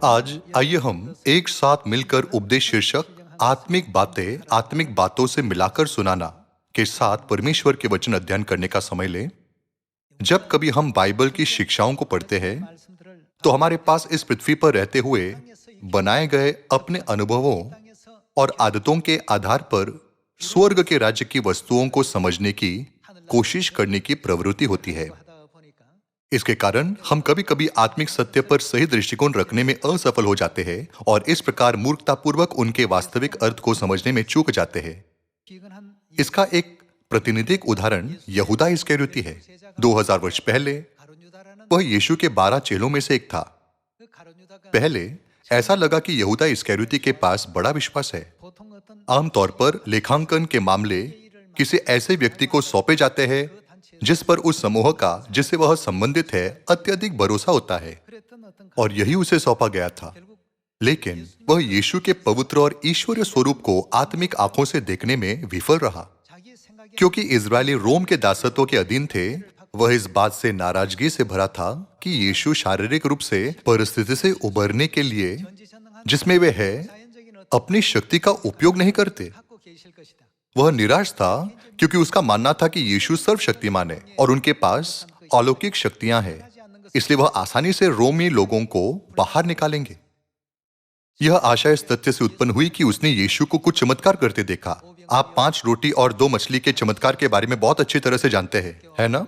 आज आइए हम एक साथ मिलकर उपदेश शीर्षक आत्मिक बातों से मिलाकर सुनाना के साथ परमेश्वर के वचन अध्ययन करने का समय लें। जब कभी हम बाइबल की शिक्षाओं को पढ़ते हैं तो हमारे पास इस पृथ्वी पर रहते हुए बनाए गए अपने अनुभवों और आदतों के आधार पर स्वर्ग के राज्य की वस्तुओं को समझने की कोशिश करने की प्रवृत्ति होती है। इसके कारण हम कभी कभी आत्मिक सत्य पर सही दृष्टिकोण रखने में असफल हो जाते हैं और इस प्रकार मूर्खतापूर्वक उनके वास्तविक अर्थ को समझने में चूक जाते हैं। इसका एक प्रातिनिधिक उदाहरण यहूदा इस्करियोती है। 2000 वर्ष पहले वह यीशु के 12 चेलों में से एक था। पहले ऐसा लगा कि यहूदा इस्करियोती के पास बड़ा विश्वास है। आमतौर पर लेखांकन के मामले किसी ऐसे व्यक्ति को सौंपे जाते हैं जिस पर उस समूह का जिससे वह संबंधित है अत्यधिक भरोसा होता है, और यही उसे सौंपा गया था। लेकिन वह यीशु के पवित्र और ईश्वरीय स्वरूप को आत्मिक आंखों से देखने में विफल रहा। क्योंकि इजरायली रोम के दासत्व के अधीन थे, वह इस बात से नाराजगी से भरा था कि यीशु शारीरिक रूप से परिस्थिति से उबरने के लिए जिसमें वे है अपनी शक्ति का उपयोग नहीं करते। वह निराश था क्योंकि उसका मानना था कि यीशु सर्वशक्तिमान है और उनके पास अलौकिक शक्तियां हैं, इसलिए वह आसानी से रोमी लोगों को बाहर निकालेंगे। यह आशा इस तथ्य से उत्पन्न हुई कि उसने यीशु को कुछ चमत्कार करते देखा। आप 5 रोटी और 2 मछली के चमत्कार के बारे में बहुत अच्छी तरह से जानते हैं, है ना?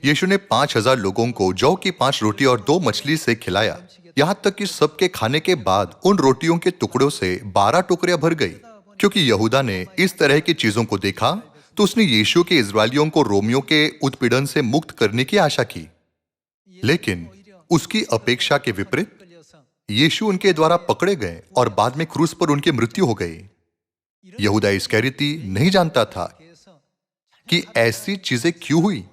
यीशु ने 5000 लोगों को जौ की 5 रोटी और 2 मछली से खिलाया, यहां तक कि सबके खाने के बाद उन रोटियों के टुकड़ों से 12 टोकरियां भर गई। क्योंकि यहूदा ने इस तरह की चीजों को देखा तो उसने यीशु के इस्राएलियों को रोमियों के उत्पीड़न से मुक्त करने की आशा की। लेकिन उसकी अपेक्षा के विपरीत यीशु उनके द्वारा पकड़े गए और बाद में क्रूस पर उनकी मृत्यु हो गई। यहूदा इस्करियोती नहीं जानता था कि ऐसी चीजें क्यों हुई।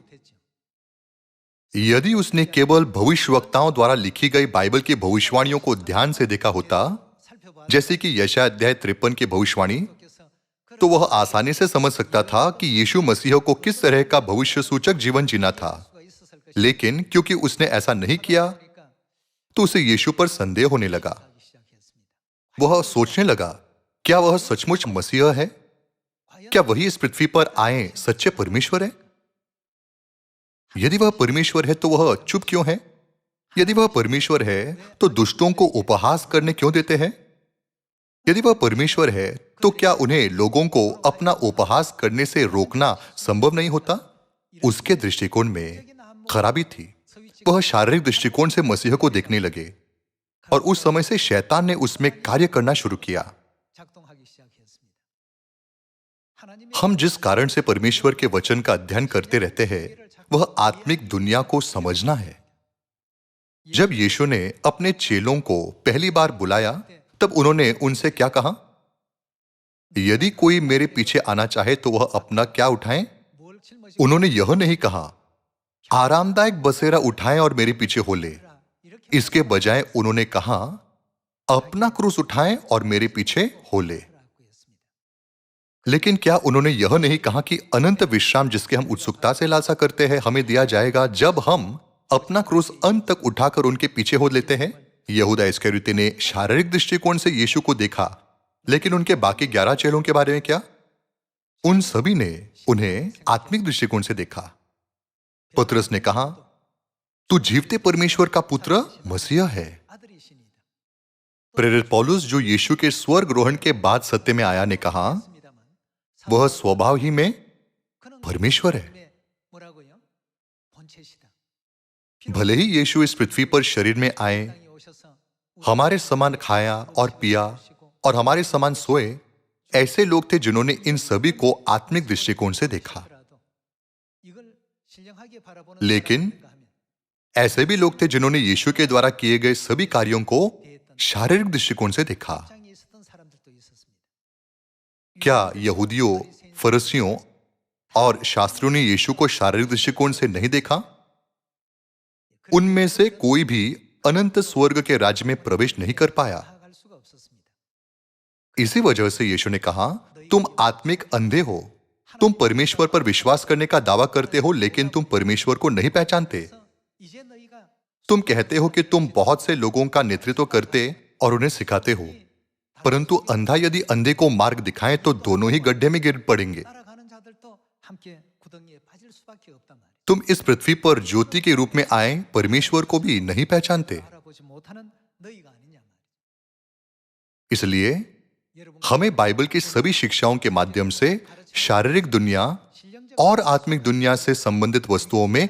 यदि उसने केवल भविष्यवक्ताओं द्वारा लिखी गई बाइबल की भविष्यवाणियों को ध्यान से देखा होता, जैसे कि यशायाह अध्याय 53 की भविष्यवाणी, तो वह आसानी से समझ सकता था कि यीशु मसीह को किस तरह का भविष्य सूचक जीवन जीना था। लेकिन क्योंकि उसने ऐसा नहीं किया तो उसे यीशु पर संदेह होने लगा। वह सोचने लगा, क्या वह सचमुच मसीह है? क्या वही इस पृथ्वी पर आए सच्चे परमेश्वर है? यदि वह परमेश्वर है तो वह चुप क्यों है? यदि वह परमेश्वर है तो दुष्टों को उपहास करने क्यों देते हैं? यदि वह परमेश्वर है तो क्या उन्हें लोगों को अपना उपहास करने से रोकना संभव नहीं होता? उसके दृष्टिकोण में खराबी थी। वह शारीरिक दृष्टिकोण से मसीह को देखने लगे और उस समय से शैतान ने उसमें कार्य करना शुरू किया। हम जिस कारण से परमेश्वर के वचन का अध्ययन करते रहते हैं वह आत्मिक दुनिया को समझना है। जब यीशु ने अपने चेलों को पहली बार बुलाया तब उन्होंने उनसे क्या कहा? यदि कोई मेरे पीछे आना चाहे तो वह अपना क्या उठाए? उन्होंने यह नहीं कहा, आरामदायक बसेरा उठाएं और मेरे पीछे हो ले। इसके बजाय उन्होंने कहा, अपना क्रूस उठाएं और मेरे पीछे हो ले। लेकिन क्या उन्होंने यह नहीं कहा कि अनंत विश्राम जिसके हम उत्सुकता से लालसा करते हैं हमें दिया जाएगा जब हम अपना क्रूस अंत तक उठाकर उनके पीछे हो लेते हैं? यहूदा इस्करियोती ने शारीरिक दृष्टिकोण से यीशु को देखा, लेकिन उनके बाकी 11 चेलों के बारे में क्या? उन सभी ने उन्हें आत्मिक दृष्टिकोण से देखा। पतरस ने कहा, तू जीवते परमेश्वर का पुत्र मसीह है। प्रेरित पौलुस जो यीशु के स्वर्गरोहण के बाद सत्य में आया ने कहा, वह स्वभाव ही में परमेश्वर है। भले ही यीशु इस पृथ्वी पर शरीर में आए, हमारे समान खाया और पिया और हमारे समान सोए, ऐसे लोग थे जिन्होंने इन सभी को आत्मिक दृष्टिकोण से देखा। लेकिन ऐसे भी लोग थे जिन्होंने यीशु के द्वारा किए गए सभी कार्यों को शारीरिक दृष्टिकोण से देखा। क्या यहूदियों, फरीसियों और शास्त्रियों ने यीशु को शारीरिक दृष्टिकोण से नहीं देखा? उनमें से कोई भी अनंत स्वर्ग के राज्य में प्रवेश नहीं कर पाया। इसी वजह से यीशु ने कहा, तुम आत्मिक अंधे हो। तुम परमेश्वर पर विश्वास करने का दावा करते हो लेकिन तुम परमेश्वर को नहीं पहचानते। तुम कहते हो कि तुम बहुत से लोगों का नेतृत्व करते और उन्हें सिखाते हो, परंतु अंधा यदि अंधे को मार्ग दिखाए तो दोनों ही गड्ढे में गिर पड़ेंगे। 따라가는 자들도 함께 구덩이에 빠질 수밖에 없단 말이에요. तुम इस पृथ्वी पर ज्योति के रूप में आए परमेश्वर को भी नहीं पहचानते। 알아보지 못하는 너희가 아니냐 말이에요. इसलिए 여러분 हमें बाइबल की सभी शिक्षाओं के माध्यम से शारीरिक दुनिया और आत्मिक दुनिया से संबंधित वस्तुओं में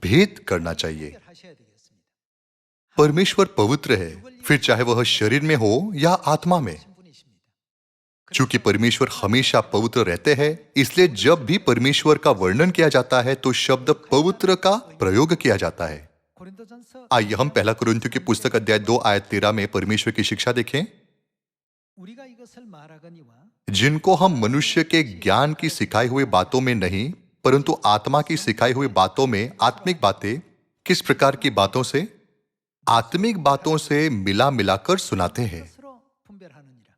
भेद करना चाहिए। 하셔야 되겠습니다. परमेश्वर पवित्र है, फिर चाहे वह शरीर में हो या आत्मा में। 분이십니다. चूंकि परमेश्वर हमेशा पवित्र रहते हैं, इसलिए जब भी परमेश्वर का वर्णन किया जाता है तो शब्द पवित्र का प्रयोग किया जाता है। 고린도전서 आइए हम पहला कुरिन्थियों की पुस्तक अध्याय 2 आयत 13 में परमेश्वर की शिक्षा देखें। 우리가 이것을 말하거니와 जिनको हम मनुष्य के ज्ञान की सिखाई हुई बातों में नहीं परंतु आत्मा की सिखाई हुई बातों में, आत्मिक बातें किस प्रकार की बातों से? आत्मिक बातों से मिला मिलाकर सुनाते हैं। 것으로 분별하느니라.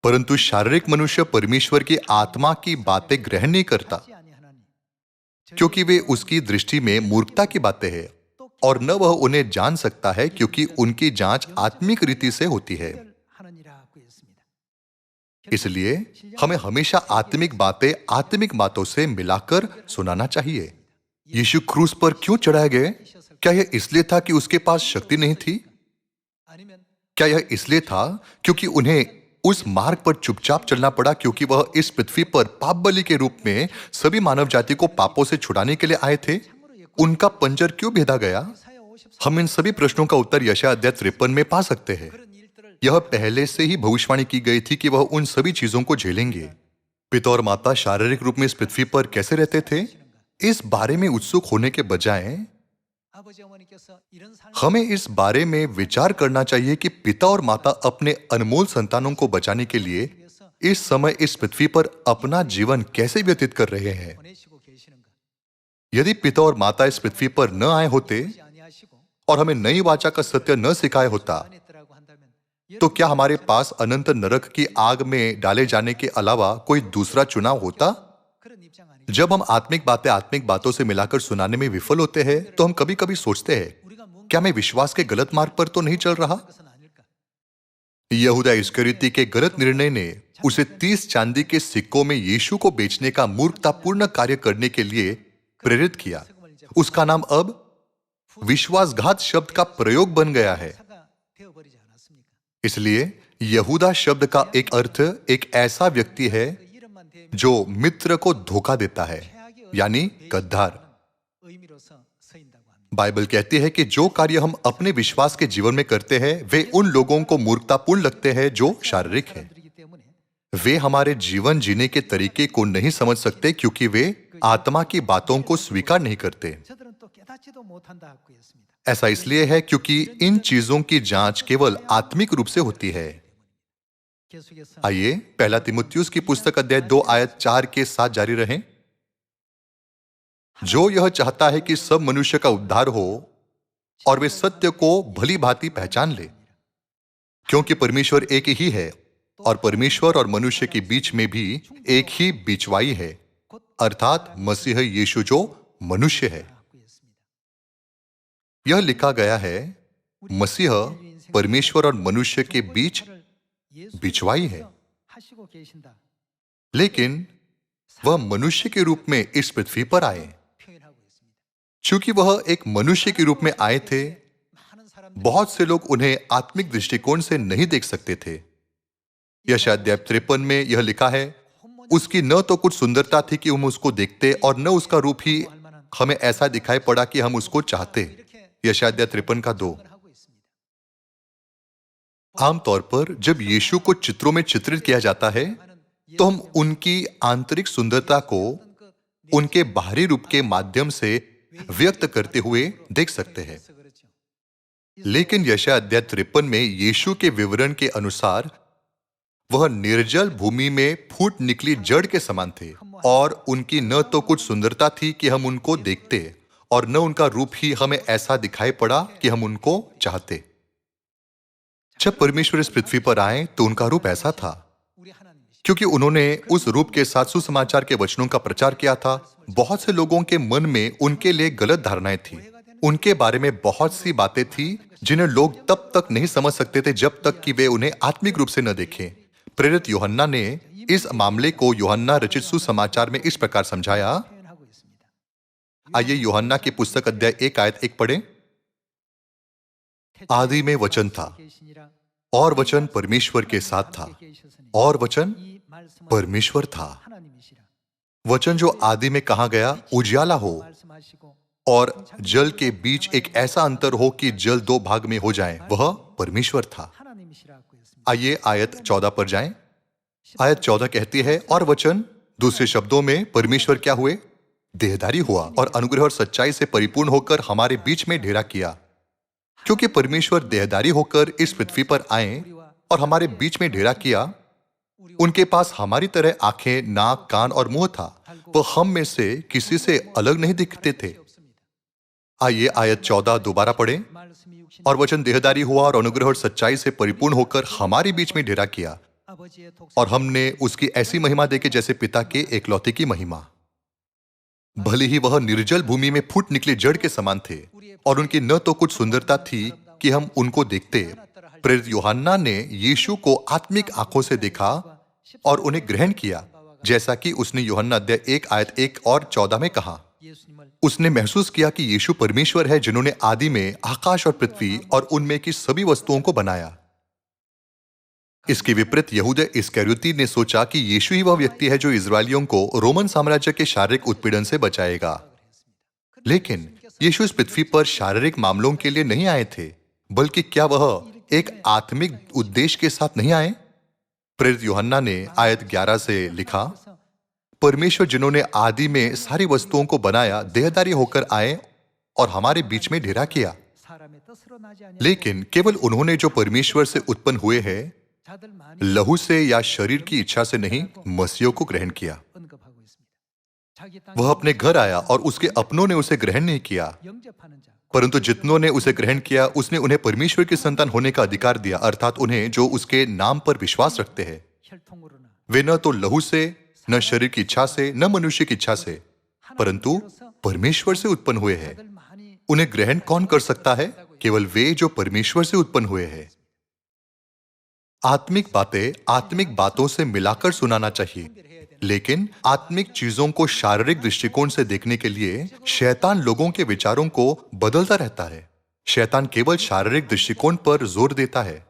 परंतु शारीरिक मनुष्य परमेश्वर की आत्मा की बातें ग्रहण नहीं करता, 하지 아니하나니 क्योंकि वे उसकी दृष्टि में मूर्खता की बातें हैं और न वह उन्हें जान सकता है, क्योंकि उनकी जांच आत्मिक रीति से होती है। 하느니라고 했습니다. इसलिए हमें हमेशा आत्मिक बातें आत्मिक बातों से मिलाकर सुनाना चाहिए। यीशु क्रूस पर क्यों चढ़ाए गए? क्या यह इसलिए था कि उसके पास शक्ति नहीं थी? 아니면 क्या यह इसलिए था क्योंकि उन्हें उस मार्ग पर चुपचाप चलना पड़ा, क्योंकि वह इस पृथ्वी पर पाप बलि के रूप में सभी मानव जाति को पापों से छुड़ाने के लिए आए थे? उनका पंजर क्यों भेदा गया? 사야 54 हम इन सभी प्रश्नों का उत्तर यशायाह अध्याय 53 में पा सकते हैं। 그런 일들을 यह पहले से ही भविष्यवाणी की गई थी कि वह उन सभी चीजों को झेलेंगे। पिता और माता शारीरिक रूप में इस पृथ्वी पर कैसे रहते थे, इस बारे में उत्सुक होने के बजाय 아버지 어머니께서 이런 삶을 हमें इस बारे में विचार करना चाहिए कि पिता और माता अपने अनमोल संतानों को बचाने के लिए 위해서 इस समय इस पृथ्वी पर अपना जीवन कैसे व्यतीत कर रहे हैं। 보내시고 계시는가? यदि पिता और माता इस पृथ्वी पर न आए होते 하지 아니하시고 और हमें नई वाचा का सत्य न सिखाया होता, 안 했더라고 한다면 तो क्या हमारे पास अनंत नरक की आग में डाले जाने के अलावा कोई दूसरा चुनाव होता? 그런 입장 아니겠어요? जब हम आत्मिक बातें आत्मिक बातों से मिलाकर सुनाने में विफल होते हैं तो हम कभी कभी सोचते हैं, 우리가 뭔가 क्या मैं विश्वास के गलत मार्ग पर तो नहीं चल रहा? 것은 아닐까? यहूदा इस्करियोती के गलत निर्णय ने उसे 30 चांदी के सिक्कों में यीशु को बेचने का मूर्खतापूर्ण कार्य करने के लिए प्रेरित किया। उसका नाम अब विश्वासघात शब्द का प्रयोग बन गया है। 사가 되어버리지 않았습니까? इसलिए यहूदा शब्द का एक अर्थ एक ऐसा व्यक्ति है 그 이름만 대면 जो मित्र को धोखा देता है, यानी गद्दार। 의미로서 쓰인다고 합니다. बाइबल कहती है कि जो कार्य हम अपने विश्वास के जीवन में करते हैं वे उन लोगों को मूर्खतापूर्ण लगते हैं जो शारीरिक हैं। 사람들이기 때문에 वे हमारे जीवन जीने के तरीके को नहीं समझ सकते, क्योंकि वे आत्मा की बातों को स्वीकार नहीं करते। 저들은 또 깨닫지도 못한다고 했습니다. ऐसा इसलिए है क्योंकि इन चीजों की जांच केवल आत्मिक रूप से होती है। 계속해서 आइए पहला तिमुथियुस की पुस्तक अध्याय 2 आयत 4 के साथ जारी रहें। जो यह चाहता है कि सब मनुष्य का उद्धार हो और वे सत्य को भली भांति पहचान ले, क्योंकि परमेश्वर एक ही है और परमेश्वर और मनुष्य के बीच में भी एक ही बीचवाई है, अर्थात मसीह यीशु जो मनुष्य है। 하고 있습니다. यह लिखा गया है, मसीह परमेश्वर और मनुष्य के बीच बिछवाई है, 하시고 계신다 लेकिन वह मनुष्य के रूप में इस पृथ्वी पर आए। 표현하고 있습니다. चूंकि वह एक मनुष्य के रूप में आए थे, 많은 사람들이 बहुत से लोग उन्हें आत्मिक दृष्टिकोण से नहीं देख सकते थे। यशायाह अध्याय 53 में यह लिखा है, उसकी न तो कुछ सुंदरता थी कि हम उसको देखते और न उसका रूप ही हमें ऐसा दिखाई पड़ा कि हम उसको चाहते। यशायाह अध्याय 53 का 2। 하고 있습니다. आमतौर पर जब यीशु को चित्रों में चित्रित किया जाता है तो हम उनकी आंतरिक सुंदरता को उनके बाहरी रूप के माध्यम से व्यक्त करते हुए देख सकते हैं। 그래서 그렇죠. लेकिन यशायाह अध्याय 53 में यीशु के विवरण के अनुसार वह निर्जल भूमि में फूट निकली जड़ के समान थे और उनकी न तो कुछ सुंदरता थी कि हम उनको देखते और न उनका रूप ही हमें ऐसा दिखाई पड़ा कि हम उनको चाहते। जब परमेश्वर इस पृथ्वी पर आए तो उनका रूप ऐसा था, 우리 하나님이시. क्योंकि उन्होंने उस रूप के साथ सुसमाचार के वचनों का प्रचार किया था। बहुत से लोगों के मन में उनके लिए गलत धारणाएं थी। 오해가 되는 उनके बारे में बहुत सी बातें थी जिन्हें लोग तब तक नहीं समझ सकते थे जब तक कि वे उन्हें आत्मिक रूप से न देखें। प्रेरित यूहन्ना ने इस मामले को यूहन्ना रचित सुसमाचार में इस प्रकार समझाया। 표현하고 있습니다. आइए यूहन्ना की पुस्तक अध्याय 1 आयत 1 पढ़ें। आदि में वचन था और वचन परमेश्वर के साथ था और वचन परमेश्वर था। वचन जो आदि में कहा गया उजियाला हो और जल के बीच एक ऐसा अंतर हो कि जल दो भाग में हो जाए, वह परमेश्वर था। आइए आयत 14 पर जाएं। आयत 14 कहती है और वचन, दूसरे शब्दों में परमेश्वर क्या हुए? देहधारी हुआ और अनुग्रह और सच्चाई से परिपूर्ण होकर हमारे बीच में डेरा किया। क्योंकि परमेश्वर देहधारी होकर इस पृथ्वी पर आए और हमारे बीच में डेरा किया, उनके पास हमारी तरह आंखें, नाक, कान और मुंह था। वह हम में से किसी से अलग नहीं दिखते थे। आइए आयत 14 दोबारा पढ़ें। और वचन देहधारी हुआ और अनुग्रह और सच्चाई से परिपूर्ण होकर हमारे बीच में डेरा किया और हमने उसकी ऐसी महिमा देखे जैसे पिता के एकलौते की महिमा। भले ही वह निर्जल भूमि में फूट निकले जड़ के समान थे और उनकी न तो कुछ सुंदरता थी कि हम उनको देखते। प्रेरित यूहन्ना ने यीशु को आत्मिक आंखों से देखा और उन्हें ग्रहण किया, जैसा कि उसने यूहन्ना अध्याय 1 आयत 1 और 14 में कहा। उसने महसूस किया कि यीशु परमेश्वर है जिन्होंने आदि में आकाश और पृथ्वी और उनमें की सभी वस्तुओं को बनाया। इसके विपरीत यहूदा इस्करियोती ने सोचा कि यीशु ही वह व्यक्ति है जो इजरायलियों को रोमन साम्राज्य के शारीरिक उत्पीड़न से बचाएगा। लेकिन यीशु इस पृथ्वी पर शारीरिक मामलों के लिए नहीं आए थे, बल्कि क्या वह एक आत्मिक उद्देश्य के साथ नहीं आए? प्रेरित यूहन्ना ने आयत 11 से लिखा, परमेश्वर जिन्होंने आदि में सारी वस्तुओं को बनाया देहधारी होकर आए और हमारे बीच में डेरा किया। लेकिन केवल उन्होंने जो परमेश्वर से उत्पन्न हुए हैं, लहू से या शरीर की इच्छा से नहीं, मसीह को ग्रहण किया। वह अपने घर आया और उसके अपनों ने उसे ग्रहण नहीं किया, परंतु जितनों ने उसे ग्रहण किया उसने उन्हें परमेश्वर की संतान होने का अधिकार दिया, अर्थात उन्हें जो उसके नाम पर विश्वास रखते हैं। वे न तो लहू से, न शरीर की इच्छा से, न मनुष्य की इच्छा से, परंतु परमेश्वर से उत्पन्न हुए हैं। उन्हें ग्रहण कौन कर सकता है? केवल वे जो परमेश्वर से उत्पन्न हुए हैं। आत्मिक बातें आत्मिक बातों से मिलाकर सुनाना चाहिए, लेकिन आत्मिक चीजों को शारीरिक दृष्टिकोण से देखने के लिए शैतान लोगों के विचारों को बदलता रहता है। शैतान केवल शारीरिक दृष्टिकोण पर जोर देता है।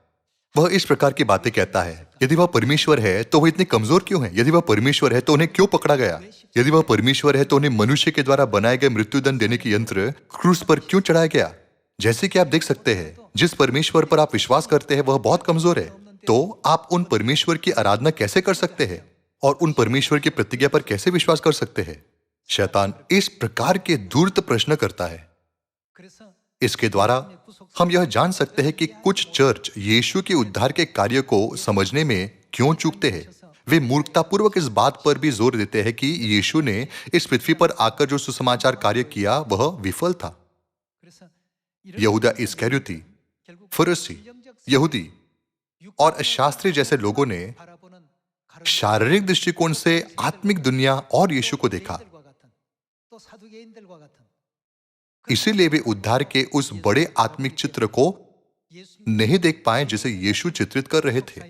वह इस प्रकार की बातें कहता है, यदि वह परमेश्वर है तो वह इतने कमजोर क्यों है? यदि वह परमेश्वर है तो उन्हें क्यों पकड़ा गया? यदि वह परमेश्वर है तो उन्हें मनुष्य के द्वारा बनाए गए मृत्युदंड देने की यंत्र क्रूस पर क्यों चढ़ाया गया? जैसे कि आप देख सकते हैं, जिस परमेश्वर पर आप विश्वास करते हैं वह बहुत कमजोर है, तो आप उन परमेश्वर की आराधना कैसे कर सकते हैं और उन परमेश्वर की प्रतिज्ञा पर कैसे विश्वास कर सकते हैं? शैतान इस प्रकार के धूर्त प्रश्न करता है। इसके द्वारा हम यह जान सकते हैं कि कुछ चर्च यीशु के उद्धार के कार्य को समझने में क्यों चूकते हैं। वे मूर्खतापूर्वक इस बात पर भी जोर देते हैं कि यीशु ने इस पृथ्वी पर आकर जो सुसमाचार कार्य किया वह विफल था। यहूदा इस्करियोती, फरीसी, यहूदी और शास्त्री जैसे लोगों ने शारीरिक दृष्टिकोण से आत्मिक दुनिया और यीशु को देखा। इसीलिए वे उद्धार के उस बड़े आत्मिक चित्र को नहीं देख पाए जिसे यीशु चित्रित कर रहे थे।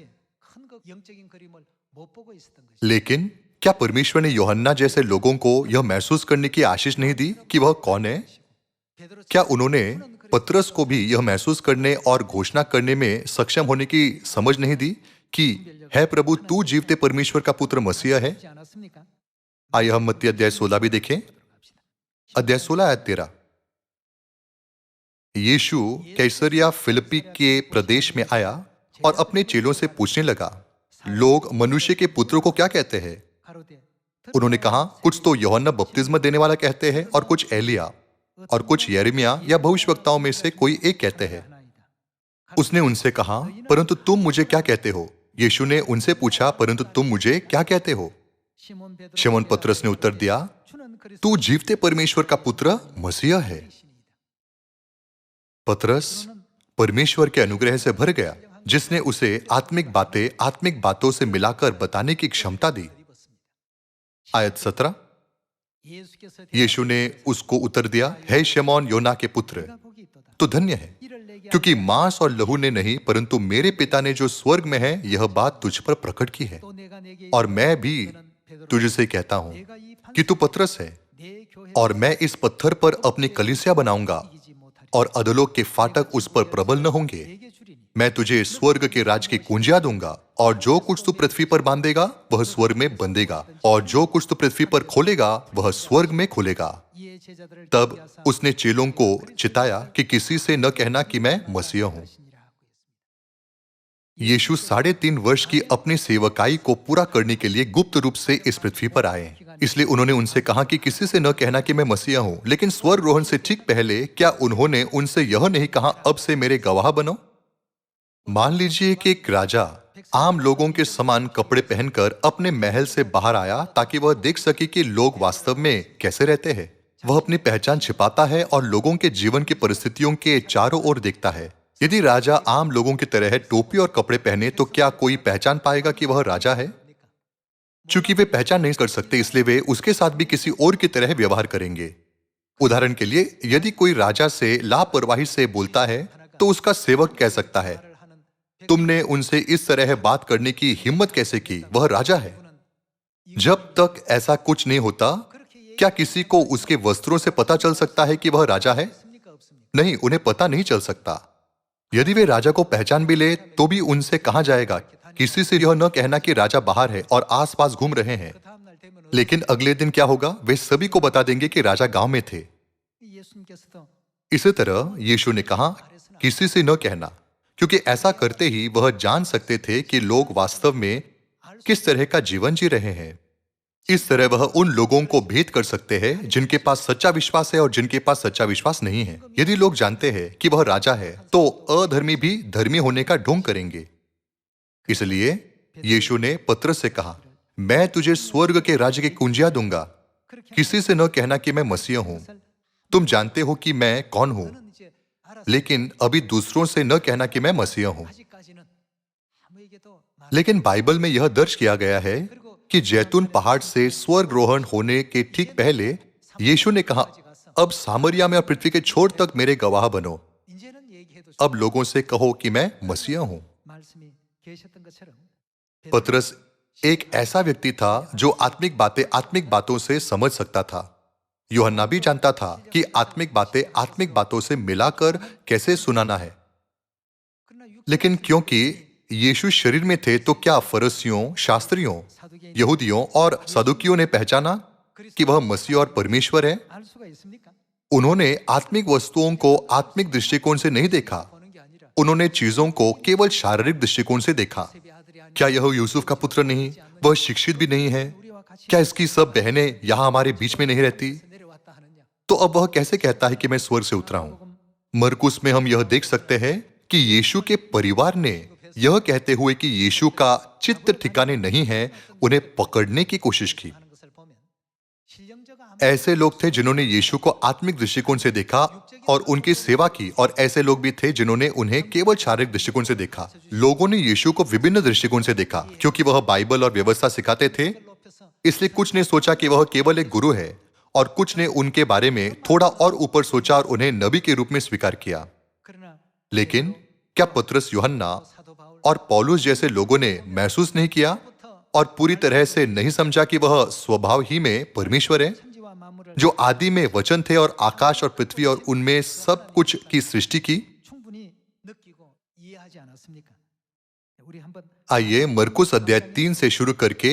लेकिन क्या परमेश्वर ने यूहन्ना जैसे लोगों को यह महसूस करने की आशीष नहीं दी कि वह कौन है? क्या उन्होंने पतरस को भी यह महसूस करने और घोषणा करने में सक्षम होने की समझ नहीं दी कि है प्रभु, तू जीवते परमेश्वर का पुत्र मसीह है? आइए हम मत्ती अध्याय 16 भी देखें। अध्याय 16 आयत 13। यीशु कैसरिया फिलिप्पी के प्रदेश में आया और अपने चेलों से पूछने लगा, लोग मनुष्य के पुत्र को क्या कहते हैं? उन्होंने कहा, कुछ तो यूहन्ना बपतिस्मा देने वाला कहते हैं और कुछ एलिया और कुछ यिर्मयाह या भविष्यवक्ताओं में से कोई एक कहते हैं। उसने उनसे कहा, परंतु तुम मुझे क्या कहते हो? यीशु ने उनसे पूछा, परंतु तुम मुझे क्या कहते हो? शिमोन पतरस ने उत्तर दिया, तू जीवते परमेश्वर का पुत्र मसीह है। पतरस परमेश्वर के अनुग्रह से भर गया, जिसने उसे आत्मिक बातों से मिलाकर बताने की क्षमता दी। आयत 17। 예수께서 यीशु ने उसको उत्तर दिया, हे शमौन योना के पुत्र, 내가 복이 있도다. तो धन्य है, 이를 내게 क्योंकि मांस और लहू ने नहीं परंतु मेरे पिता ने जो स्वर्ग में है यह बात तुझ पर प्रकट की है। 또 내가 내게 और मैं भी 너는 베드로라. तुझसे कहता हूं 내가 이 कि तू पतरस है 내 교회 और मैं इस पत्थर पर अपनी कलीसिया बनाऊंगा 이기지 못하리. और अधोलोक के फाटक उस पर प्रबल न होंगे। 내게 주리니 मैं तुझे स्वर्ग के राज की कुंजियां दूंगा और जो कुछ तू पृथ्वी पर बांधेगा वह स्वर्ग में बंधेगा और जो कुछ तू पृथ्वी पर खोलेगा वह स्वर्ग में खुलेगा। 이에 제자들을 तब 대하사 उसने चेलों को चिताया कि किसी से न कहना कि मैं मसीह हूं। 하시니라 하고 있습니다. यीशु 3.5 वर्ष की अपनी सेवकाई को पूरा करने के लिए गुप्त रूप से इस पृथ्वी पर आए, इसलिए उन्होंने उनसे कहा कि किसी से न कहना कि मैं मसीहा हूं। लेकिन स्वर्गरोहण से ठीक पहले क्या उन्होंने उनसे यह नहीं कहा, अब से मेरे गवाह बनो? मान लीजिए कि एक राजा आम लोगों के समान कपड़े पहनकर अपने महल से बाहर आया ताकि वह देख सके कि लोग वास्तव में कैसे रहते हैं। वह अपनी पहचान छिपाता है और लोगों के जीवन की परिस्थितियों के चारों ओर देखता है। यदि राजा आम लोगों की तरह टोपी और कपड़े पहने तो क्या कोई पहचान पाएगा कि वह राजा है? चूंकि वे पहचान नहीं कर सकते इसलिए वे उसके साथ भी किसी और की तरह व्यवहार करेंगे। उदाहरण के लिए, यदि कोई राजा से लापरवाही से बोलता है तो उसका सेवक कह सकता है, तुमने उनसे इस तरह बात करने की हिम्मत कैसे की? वह राजा है। जब तक ऐसा कुछ नहीं होता, क्या किसी को उसके वस्त्रों से पता चल सकता है कि वह राजा है? 있습니까 없습니까? नहीं, उन्हें पता नहीं चल सकता। यदि वे राजा को पहचान भी ले तो भी उनसे कहा जाएगा, किसी से यह न कहना कि राजा बाहर है और आसपास घूम रहे हैं। 그 다음 날 되면 लेकिन अगले दिन क्या होगा? वे सभी को बता देंगे कि राजा गांव में थे। 예수님께서도 इसी तरह यीशु ने कहा, किसी से न कहना, क्योंकि ऐसा करते ही वह जान सकते थे कि लोग वास्तव में किस तरह का जीवन जी रहे हैं। इस तरह वह उन लोगों को भेद कर सकते हैं जिनके पास सच्चा विश्वास है और जिनके पास सच्चा विश्वास नहीं है। यदि लोग जानते हैं कि वह राजा है तो अधर्मी भी धर्मी होने का ढोंग करेंगे। इसलिए यीशु ने पतरस से कहा, मैं तुझे स्वर्ग के राज्य की कुंजियां दूंगा, किसी से न कहना कि मैं मसीह हूं। तुम जानते हो कि मैं कौन हूं, 저는 이제 알아서 लेकिन अभी दूसरों से न कहना कि मैं मसीह हूं। 아직까지는 아무에게도 말 लेकिन बाइबल में यह दर्ज किया गया है कि जैतून पहाड़ से स्वर्गरोहण होने के ठीक पहले यीशु ने कहा, अब सामरिया में और पृथ्वी के छोर तक मेरे गवाह बनो। 이제는 얘기해도 अब लोगों से कहो कि मैं मसीहा हूं। 말씀이 계셨던 것처럼 पतरस एक ऐसा व्यक्ति था जो आत्मिक बातों से समझ सकता था। यूहन्ना भी जानता था कि आत्मिक बातों से मिलाकर कैसे सुनाना है। 그러나 육 लेकिन क्योंकि यीशु शरीर में थे तो क्या फरीसियों, शास्त्रियों, यहूदियों और सदुकियों ने पहचाना कि वह मसीह और परमेश्वर है? 알 수가 있습니까? उन्होंने आत्मिक वस्तुओं को आत्मिक दृष्टिकोण से नहीं देखा, 보는 게 아니라 उन्होंने चीजों को केवल शारीरिक दृष्टिकोण से देखा। 세비 아들이 아니라 क्या यह यूसुफ का पुत्र नहीं? वह शिक्षित भी नहीं है? 우리와 같이 क्या इसकी सब बहनें यहां हमारे बीच में नहीं रहती? 내려왔다 하느냐? तो अब वह कैसे कहता है कि मैं स्वर्ग से उतरा हूं? मरकुस में हम यह देख सकते हैं कि यीशु के परिवार ने यह कहते हुए कि यीशु का चित्त ठिकाने नहीं है, उन्हें पकड़ने की कोशिश की। 하는 것을 보면 신령자가 아무 ऐसे लोग थे जिन्होंने यीशु को आत्मिक दृष्टिकोण से देखा और उनकी सेवा की, और ऐसे लोग भी थे जिन्होंने उन्हें केवल शारीरिक दृष्टिकोण से देखा। लोगों ने यीशु को विभिन्न दृष्टिकोण से देखा क्योंकि वह बाइबल और व्यवस्था सिखाते थे। 높여서 इसलिए कुछ ने सोचा कि वह केवल एक गुरु है और कुछ ने उनके बारे में थोड़ा और ऊपर सोचा और उन्हें नबी के रूप में स्वीकार किया। 그러나 लेकिन क्या पतरस, यूहन्ना 사도 바울 और पौलुस जैसे लोगों ने महसूस नहीं किया और पूरी तरह से नहीं समझा कि वह स्वभाव ही में परमेश्वर है, 천지와 만물을 जो आदि में वचन थे और आकाश और पृथ्वी और उनमें सब कुछ की सृष्टि की? 충분히 느끼고 이해하지 않았습니까? 우리 한번 आइए मरकुस अध्याय 3 से शुरू करके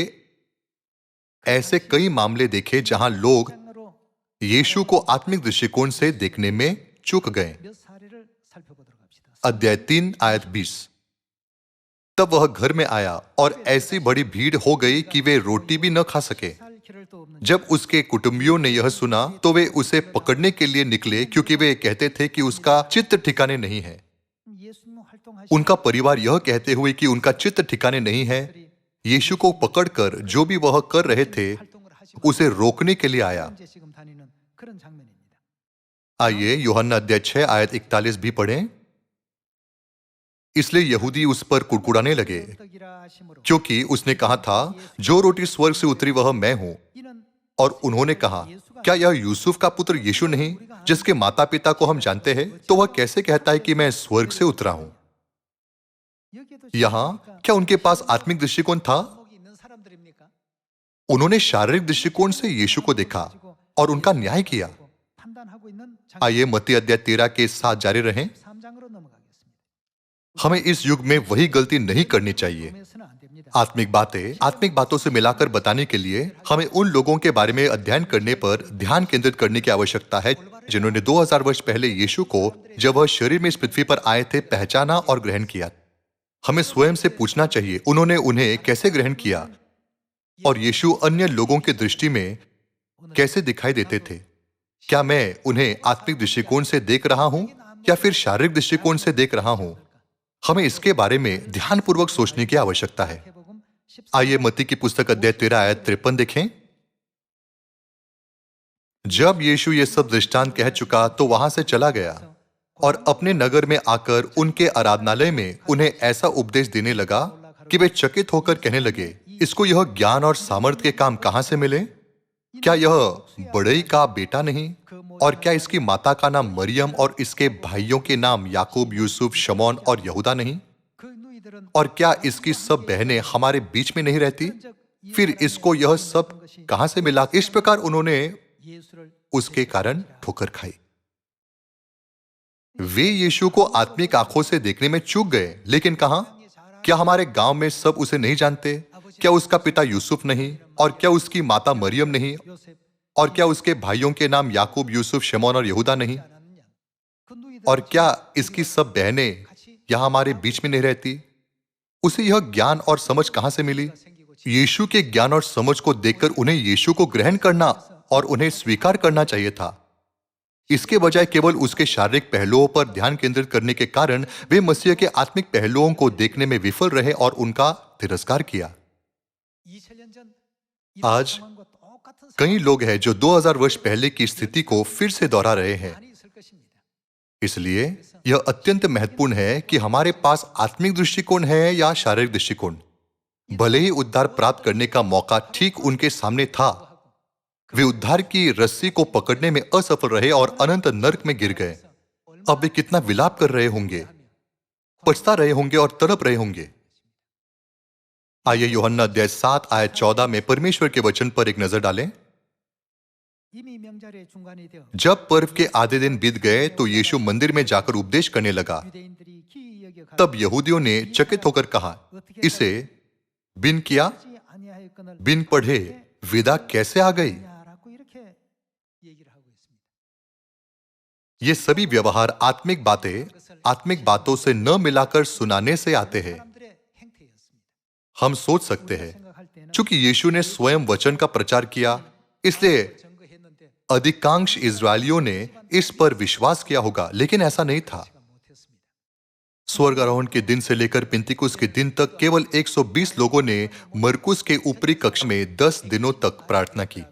ऐसे कई मामले देखे जहां लोग 장으로 यीशु को आत्मिक दृष्टिकोण से देखने में चूक गए। 몇 사례를 살펴보도록 합시다. अध्याय 3 आयत 20। तब वह घर में आया और ऐसी बड़ी भीड़ हो गई कि वे रोटी भी न खा सके। 살 길을도 없는 जब उसके कुटुंबियों ने यह सुना तो वे उसे पकड़ने के लिए निकले क्योंकि वे कहते थे कि उसका चित्त ठिकाने नहीं है। 예수님 활동하신 उनका परिवार यह कहते हुए कि उनका चित्त ठिकाने नहीं है, यीशु को पकड़कर जो भी वह कर रहे थे 활동을 하시고 उसे रोकने के लिए आया। 현재 지금 다니는 그런 장면입니다. आइए यूहन्ना अध्याय 6 आयत 41 भी पढ़ें। इसलिए यहूदी उस पर कुड़कुड़ाने लगे 떡이라 하심으로 क्योंकि उसने कहा था, जो रोटी स्वर्ग से उतरी वह मैं हूं। 이는 और उन्होंने कहा, क्या यह यूसुफ का पुत्र यीशु नहीं, जिसके माता पिता को हम जानते हैं? तो वह कैसे कहता है कि मैं स्वर्ग से उतरा हूं? यहां क्या उनके पास आत्मिक दृष्टिकोण था? उन्होंने शारीरिक दृष्टिकोण से यीशु को देखा और उनका न्याय किया। आइए मत्ती अध्याय 13 के साथ जारी रहें। हमें इस युग में वही गलती नहीं करनी चाहिए। आत्मिक बातों से मिलाकर बताने के लिए हमें उन लोगों के बारे में अध्ययन करने पर ध्यान केंद्रित करने की आवश्यकता है जिन्होंने 2000 वर्ष पहले यीशु को, जब वह शरीर में इस पृथ्वी पर आए थे, पहचाना और ग्रहण किया। हमें स्वयं से पूछना चाहिए, उन्होंने उन्हें कैसे ग्रहण किया और यीशु अन्य लोगों की दृष्टि में कैसे दिखाई देते थे? क्या मैं उन्हें आत्मिक दृष्टिकोण से देख रहा हूं या फिर शारीरिक दृष्टिकोण से देख रहा हूं? हमें इसके बारे में ध्यानपूर्वक सोचने की आवश्यकता है। आइए मत्ती की पुस्तक अध्याय 13 आयत 53 देखें। जब यीशु ये सब दृष्टांत कह चुका तो वहां से चला गया और अपने नगर में आकर उनके आराधनालय में उन्हें ऐसा उपदेश देने लगा कि वे चकित होकर कहने लगे, इसको यह ज्ञान और सामर्थ के काम कहां से मिले? क्या यह बड़ई का बेटा नहीं? और क्या इसकी माता का नाम मरियम और इसके भाइयों के नाम याकूब, यूसुफ, शमौन और यहूदा नहीं? और क्या इसकी सब बहनें हमारे बीच में नहीं रहती? फिर इसको यह सब कहां से मिला? इस प्रकार उन्होंने उसके कारण ठोकर खाई। वे यीशु को आत्मिक आंखों से देखने में चूक गए, लेकिन कहां? क्या हमारे गांव में सब उसे नहीं जानते? क्या उसका पिता यूसुफ नहीं? और क्या उसकी माता मरियम नहीं? और क्या उसके भाइयों के नाम याकूब, यूसुफ, शमौन और यहूदा नहीं? और क्या इसकी सब बहनें यहां हमारे बीच में नहीं रहती? उसे यह ज्ञान और समझ कहां से मिली? यीशु के ज्ञान और समझ को देखकर उन्हें यीशु को ग्रहण करना और उन्हें स्वीकार करना चाहिए था। इसके बजाय केवल उसके शारीरिक पहलुओं पर ध्यान केंद्रित करने के कारण वे मसीह के आत्मिक पहलुओं को देखने में विफल रहे और उनका तिरस्कार किया। आज कई लोग हैं जो 2000 वर्ष पहले की स्थिति को फिर से दोहरा रहे हैं। इसलिए यह अत्यंत महत्वपूर्ण है कि हमारे पास आत्मिक दृष्टिकोण है या शारीरिक दृष्टिकोण। भले ही उद्धार प्राप्त करने का मौका ठीक उनके सामने था, वे उद्धार की रस्सी को पकड़ने में असफल रहे और अनंत नर्क में गिर गए। अब वे कितना विलाप कर रहे होंगे, पछता रहे होंगे और तड़प रहे होंगे। आइए यूहन्ना अध्याय 7 आयत 14 में परमेश्वर के वचन पर एक नजर डालें। जब पर्व के आधे दिन बीत गए तो यीशु मंदिर में जाकर उपदेश करने लगा। तब यहूदियों ने चकित होकर कहा, इसे बिन किया, बिन पढ़े विदा कैसे आ गई? ये सभी व्यवहार आत्मिक बातों से न मिलाकर सुनाने से आते हैं। हम सोच सकते हैं, चूंकि यीशु ने स्वयं वचन का प्रचार किया, इसलिए अधिकांश इजरायलियों ने इस पर विश्वास किया होगा, लेकिन ऐसा नहीं था। स्वर्गारोहण के दिन से लेकर पिंतीकुस्त के दिन तक केवल 120 लोगों ने मरकुस के ऊपरी कक्ष में 10 दिनों तक प्रार्थना की।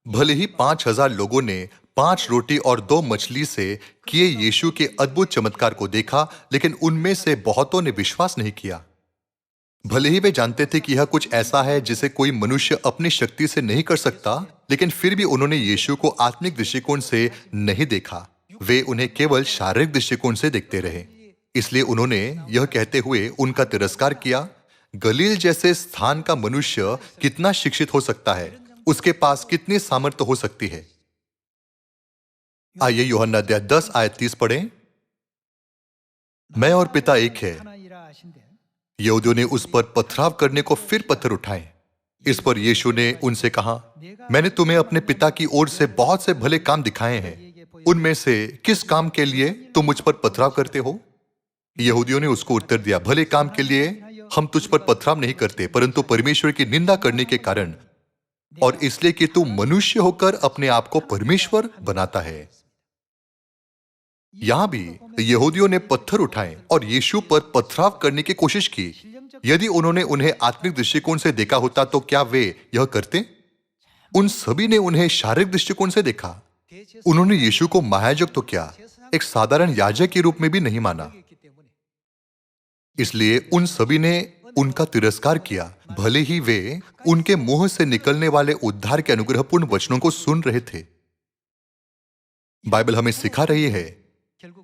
भले ही 5000 लोगों ने 5 रोटी और 2 मछली से किए यीशु के अद्भुत चमत्कार को देखा, लेकिन उनमें से बहुतों ने विश्वास नहीं किया। भले ही वे जानते थे कि यह कुछ ऐसा है जिसे कोई मनुष्य अपनी शक्ति से नहीं कर सकता, लेकिन फिर भी उन्होंने यीशु को आत्मिक दृष्टिकोण से नहीं देखा। वे उन्हें केवल शारीरिक दृष्टिकोण से देखते रहे। इसलिए उन्होंने यह कहते हुए उनका तिरस्कार किया, गलील जैसे स्थान का मनुष्य कितना शिक्षित हो सकता है, उसके पास कितनी सामर्थ्य हो सकती है। आइए यूहन्ना अध्याय 10 आयत 30 पढ़ें। मैं और पिता एक है। यहूदियों ने उस पर पथराव करने को फिर पत्थर उठाए। इस पर यीशु ने उनसे कहा, मैंने तुम्हें अपने पिता की ओर से बहुत से भले काम दिखाए हैं, उनमें से किस काम के लिए तुम मुझ पर पथराव करते हो? यहूदियों ने उसको उत्तर दिया, भले काम के लिए हम तुझ पर पथराव नहीं करते, परंतु परमेश्वर की निंदा करने के कारण और इसलिए कि तू मनुष्य होकर अपने आप को परमेश्वर बनाता है। यहां भी यहूदियों ने पत्थर उठाए और यीशु पर पथराव करने की कोशिश की। यदि उन्होंने उन्हें आत्मिक दृष्टिकोण से देखा होता तो क्या वे यह करते? उन सभी ने उन्हें शारीरिक दृष्टिकोण से देखा। उन्होंने यीशु को महायाजक तो क्या, एक साधारण याजक के रूप में भी नहीं माना। इसलिए उन सभी ने उनका तिरस्कार किया, भले ही वे उनके मुंह से निकलने वाले उद्धार के अनुग्रहपूर्ण वचनों को सुन रहे थे। बाइबल हमें सिखा रही है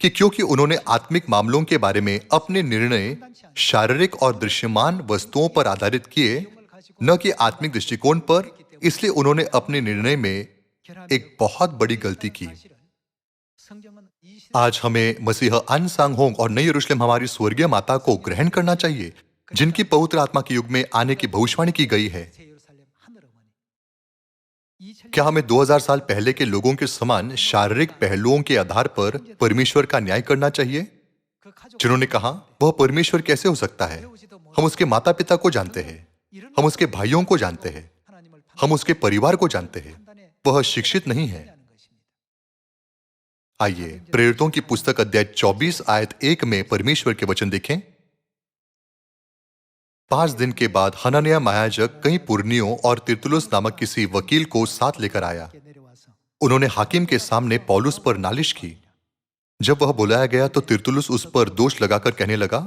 कि क्योंकि उन्होंने आत्मिक मामलों के बारे में अपने निर्णय शारीरिक और दृश्यमान वस्तुओं पर आधारित किए, न कि आत्मिक दृष्टिकोण पर, इसलिए उन्होंने अपने निर्णय में एक बहुत बड़ी गलती की। आज हमें मसीह अन सांग होंग और नई यरूशलेम हमारी स्वर्गीय माता को ग्रहण करना चाहिए, जिनकी पवित्र आत्मा के युग में आने की भविष्यवाणी की गई है। क्या हमें 2000 साल पहले के लोगों के समान शारीरिक पहलुओं के आधार पर परमेश्वर का न्याय करना चाहिए? जिन्होंने कहा वह परमेश्वर कैसे हो सकता है? हम उसके माता पिता को जानते हैं, हम उसके भाइयों को जानते हैं, हम उसके परिवार को जानते हैं, वह शिक्षित नहीं है। आइए प्रेरितों की पुस्तक अध्याय 24 आयत 1 में परमेश्वर के वचन देखें। 5 दिन के बाद हनन्याह महायाजक कई पुरनियों और तिरतुलुस नामक किसी वकील को साथ लेकर आया। उन्होंने हाकिम के सामने पौलुस पर नालिश की। जब वह बुलाया गया तो तिरतुलुस उस पर दोष लगाकर कहने लगा,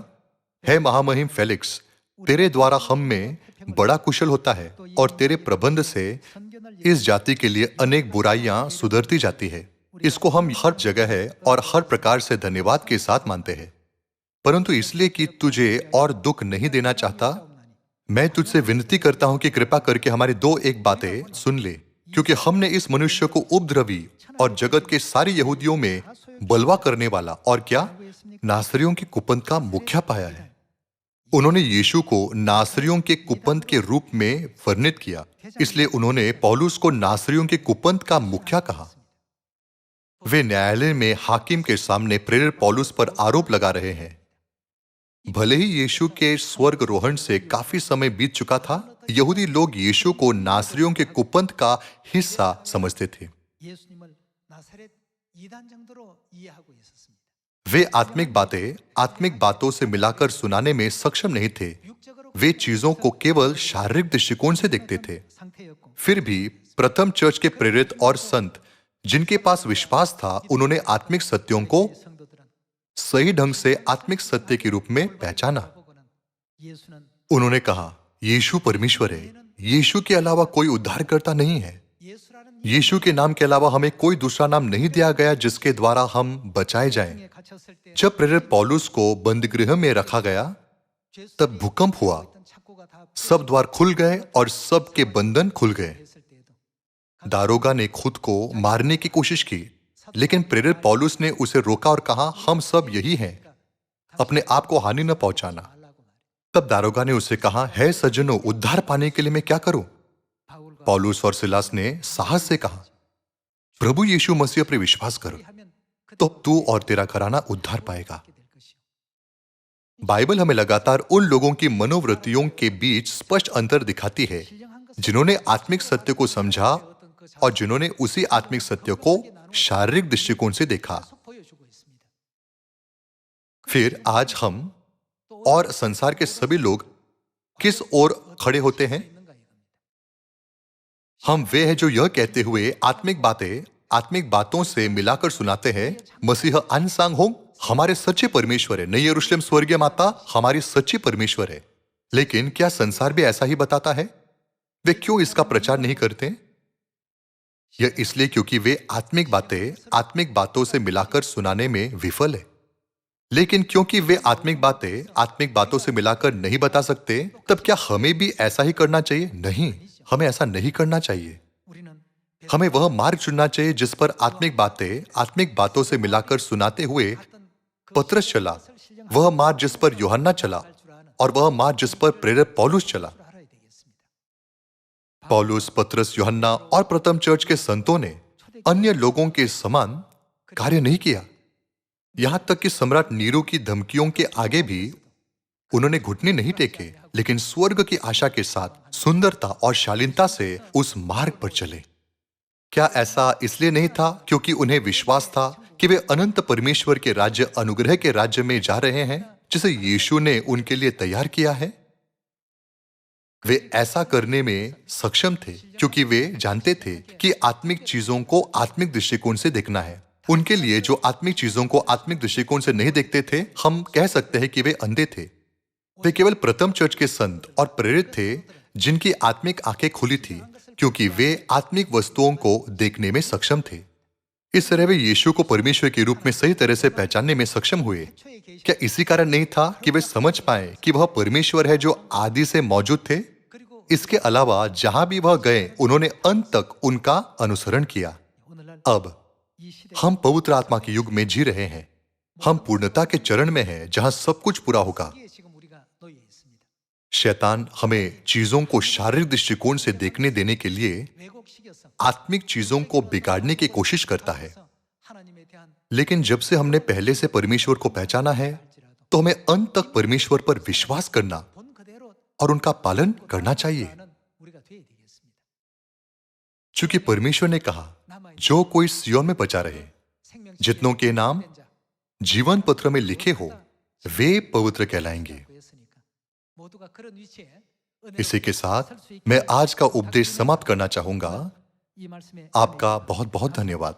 हे महामहिम फेलिक्स, तेरे द्वारा हम में बड़ा कुशल होता है और तेरे प्रबंध से इस जाति के लिए अनेक बुराइयां सुधरती जाती है। इसको हम हर जगह है और हर प्रकार से धन्यवाद के साथ मानते हैं, परंतु इसलिए कि तुझे और दुख नहीं देना चाहता, मैं तुझसे विनती करता हूं कि कृपा करके हमारी 2-1 बातें सुन ले, क्योंकि हमने इस मनुष्य को उपद्रवी और जगत के सारे यहूदियों में बलवा करने वाला और क्या नासरियों के कुपंथ का मुखिया पाया है। उन्होंने यीशु को नासरियों के कुपंथ के रूप में वर्णित किया, इसलिए उन्होंने पौलुस को नासरियों के कुपंथ का मुखिया कहा। वे न्यायालय में हाकिम के सामने प्रेरित पौलुस पर आरोप लगा रहे हैं। भले ही यीशु के स्वर्ग रोहण से काफी समय बीत चुका था, यहूदी लोग यीशु को नासरियों के कुपंथ का हिस्सा समझते थे। वे आत्मिक बातों से मिलाकर सुनाने में सक्षम नहीं थे। वे चीजों को केवल शारीरिक दृष्टिकोण से देखते थे। फिर भी प्रथम चर्च के प्रेरित और संत जिनके पास विश्वास था, उन्होंने आत्मिक सत्यों को सही ढंग से आत्मिक सत्य के रूप में पहचाना। उन्होंने कहा, यीशु परमेश्वर है, यीशु के अलावा कोई उद्धारकर्ता नहीं है। यीशु के नाम के अलावा हमें कोई दूसरा नाम नहीं दिया गया जिसके द्वारा हम बचाए जाएं। जब प्रेरित पौलुस को बंदीगृह में रखा गया, तब भूकंप हुआ, सब द्वार खुल गए और सब के बंधन खुल गए। दारोगा ने खुद को मारने की कोशिश की, लेकिन प्रेरित पौलुस ने उसे रोका और कहा, हम सब यही हैं, अपने आप को हानि न पहुंचाना। तब दारोगा ने उसे कहा, हे सज्जनों, उद्धार पाने के लिए मैं क्या करूं? पौलुस और सिलास ने साहस से कहा, प्रभु यीशु मसीह पर विश्वास करो, तो तू और तेरा घराना उद्धार पाएगा। बाइबल हमें लगातार उन लोगों की मनोवृत्तियों के बीच स्पष्ट अंतर दिखाती है जिन्होंने आत्मिक सत्य को समझा और जिन्होंने उसी आत्मिक सत्य को शारीरिक दृष्टिकोण से देखा। फिर आज हम और संसार के सभी लोग किस ओर खड़े होते हैं? हम वे हैं जो यह कहते हुए आत्मिक बातों से मिलाकर सुनाते हैं, मसीह अन सांग होंग हमारे सच्चे परमेश्वर है, नई यरूशलेम स्वर्गीय माता हमारी सच्ची परमेश्वर है। लेकिन क्या संसार भी ऐसा ही बताता है? वे क्यों इसका प्रचार नहीं करते? यह इसलिए क्योंकि वे आत्मिक बातों से मिलाकर सुनाने में विफल है। लेकिन क्योंकि वे आत्मिक बातों से मिलाकर नहीं बता सकते, तब क्या हमें भी ऐसा ही करना चाहिए? नहीं, हमें ऐसा नहीं करना चाहिए। हमें वह मार्ग चुनना चाहिए जिस पर आत्मिक बातों से मिलाकर सुनाते हुए पतरस चला, वह मार्ग जिस पर यूहन्ना चला और वह मार्ग जिस पर प्रेरित पौलुस चला। पौलुस, पतरस, यूहन्ना और प्रथम चर्च के संतों ने अन्य लोगों के समान कार्य नहीं किया। यहां तक कि सम्राट नीरो की धमकियों के आगे भी उन्होंने घुटने नहीं टेके, लेकिन स्वर्ग की आशा के साथ सुंदरता और शालीनता से उस मार्ग पर चले। क्या ऐसा इसलिए नहीं था क्योंकि उन्हें विश्वास था कि वे अनंत परमेश्वर के राज्य, अनुग्रह के राज्य में जा रहे हैं जिसे यीशु ने उनके लिए तैयार किया है? वे ऐसा करने में सक्षम थे क्योंकि वे जानते थे कि आत्मिक चीजों को आत्मिक दृष्टिकोण से देखना है। उनके लिए जो आत्मिक चीजों को आत्मिक दृष्टिकोण से नहीं देखते थे, हम कह सकते हैं कि वे अंधे थे। वे केवल प्रथम चर्च के संत और प्रेरित थे जिनकी आत्मिक आंखें खुली थी, क्योंकि वे आत्मिक वस्तुओं को देखने में सक्षम थे। इस तरह वे यीशु को परमेश्वर के रूप में सही तरह से पहचानने में सक्षम हुए। क्या इसी कारण नहीं था कि वे समझ पाए कि वह परमेश्वर है जो आदि से मौजूद थे? इसके अलावा जहां भी वह गए, उन्होंने अंत तक उनका अनुसरण किया। 오늘날 अब 이 시대 हम पवित्र आत्मा के युग में जी रहे हैं। हम पूर्णता के चरण में हैं, जहां सब कुछ पूरा होगा। 시기에 지금 우리가 놓여 있습니다. शैतान हमें चीजों को शारीरिक दृष्टिकोण से देखने देने के लिए 왜곡시켜서 आत्मिक चीजों को बिगाड़ने की कोशिश करता है। 하나님에 대한 लेकिन जब से हमने पहले से परमेश्वर को पहचाना है, तो हमें अंत तक परमेश्वर पर विश्वास करना 본 그대로 और उनका पालन करना चाहिए। 하는 우리가 되어야 되겠습니다. क्योंकि परमेश्वर ने कहा, जो कोई सियोन में बचा रहे, 생명식에 जितनों के नाम 된 자, जीवन पत्र में लिखे हो, वे पवित्र कहलाएंगे। 했으니까 모두가 그런 위치에 इसी के साथ मैं आज का उपदेश समाप्त करना चाहूंगा। 이 말씀에 आपका बहुत बहुत धन्यवाद।